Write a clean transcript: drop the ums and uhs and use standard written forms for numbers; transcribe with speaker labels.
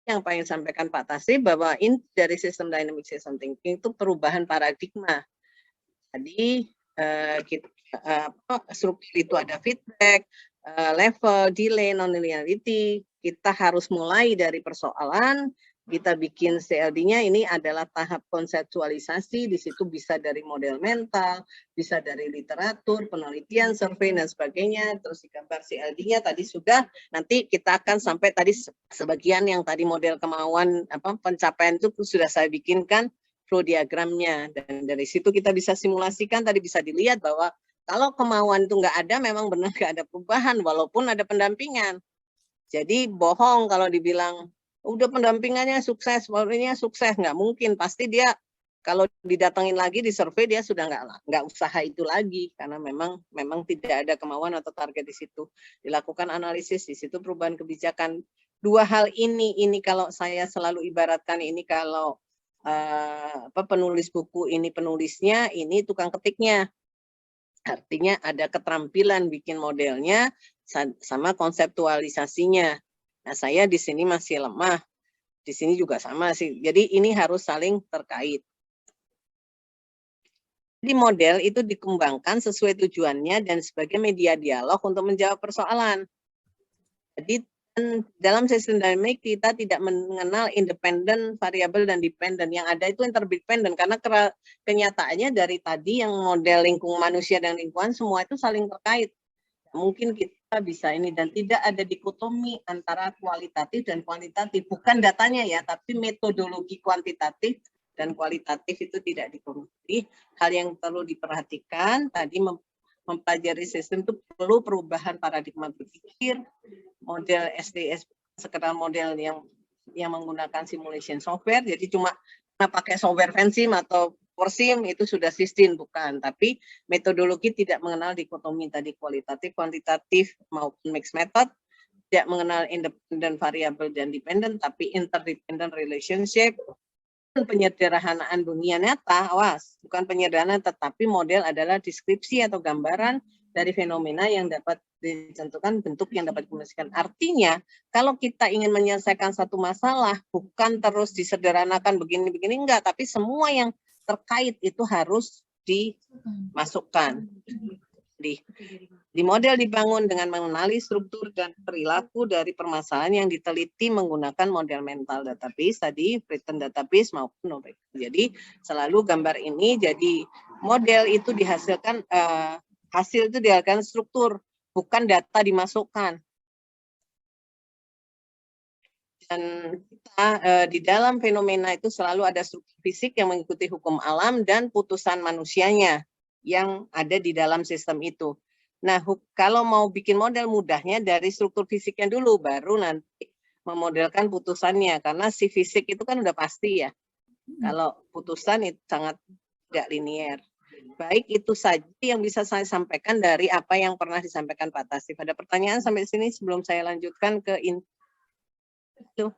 Speaker 1: yang pengen sampaikan Pak Tasrif bahwa dari sistem dynamic system thinking itu perubahan paradigma. Jadi struktur itu ada feedback, level, delay, non-linearity. Kita harus mulai dari persoalan, kita bikin CLD-nya ini adalah tahap konseptualisasi, di situ bisa dari model mental, bisa dari literatur, penelitian, survei, dan sebagainya, terus digambar CLD-nya tadi sudah, nanti kita akan sampai tadi sebagian yang tadi model kemauan pencapaian itu sudah saya bikinkan flow diagramnya, dan dari situ kita bisa simulasikan, tadi bisa dilihat bahwa kalau kemauan itu nggak ada, memang benar nggak ada perubahan, walaupun ada pendampingan. Jadi bohong kalau dibilang, udah pendampingannya sukses, ini sukses, nggak mungkin. Pasti dia kalau didatengin lagi di survei, dia sudah nggak usaha itu lagi, karena memang tidak ada kemauan atau target di situ. Dilakukan analisis, di situ perubahan kebijakan. Dua hal ini kalau saya selalu ibaratkan ini kalau penulis buku ini penulisnya, ini tukang ketiknya. Artinya ada keterampilan bikin modelnya sama konseptualisasinya. Nah, saya di sini masih lemah. Di sini juga sama sih. Jadi ini harus saling terkait. Jadi model itu dikembangkan sesuai tujuannya dan sebagai media dialog untuk menjawab persoalan. Jadi dalam sistem dynamic kita tidak mengenal independen, variabel, dan dependen. Yang ada itu interdependen, karena kenyataannya dari tadi yang model lingkungan manusia dan lingkungan semua itu saling terkait. Mungkin kita bisa ini, dan tidak ada dikotomi antara kualitatif dan kuantitatif. Bukan datanya ya, tapi metodologi kuantitatif dan kualitatif itu tidak dikotomi. Hal yang perlu diperhatikan tadi mempelajari sistem itu perlu perubahan paradigma berpikir, model SDS sekedar model yang menggunakan simulation software, jadi cuma pakai software Vensim atau Porsim itu sudah sistem, bukan. Tapi metodologi tidak mengenal dikotomi tadi kualitatif, kuantitatif maupun mixed method, tidak mengenal independen, variabel, dan dependent, tapi interdependent relationship. Penyederhanaan dunia nyata, awas, bukan penyederhanaan, tetapi model adalah deskripsi atau gambaran dari fenomena yang dapat ditentukan bentuk yang dapat dikomunikasikan. Artinya, kalau kita ingin menyelesaikan satu masalah, bukan terus disederhanakan begini-begini, enggak, tapi semua yang terkait itu harus dimasukkan. Di model dibangun dengan mengenali struktur dan perilaku dari permasalahan yang diteliti menggunakan model mental database tadi, written database maupun objek. Jadi selalu gambar ini jadi model itu dihasilkan hasil itu dihasilkan struktur, bukan data dimasukkan. Dan kita di dalam fenomena itu selalu ada struktur fisik yang mengikuti hukum alam dan putusan manusianya yang ada di dalam sistem itu. Nah, kalau mau bikin model mudahnya dari struktur fisiknya dulu, baru nanti memodelkan putusannya, karena si fisik itu kan udah pasti ya. Kalau putusan itu sangat tidak linier. Baik, itu saja yang bisa saya sampaikan dari apa yang pernah disampaikan Pak Tasrif. Ada pertanyaan sampai sini sebelum saya lanjutkan ke itu?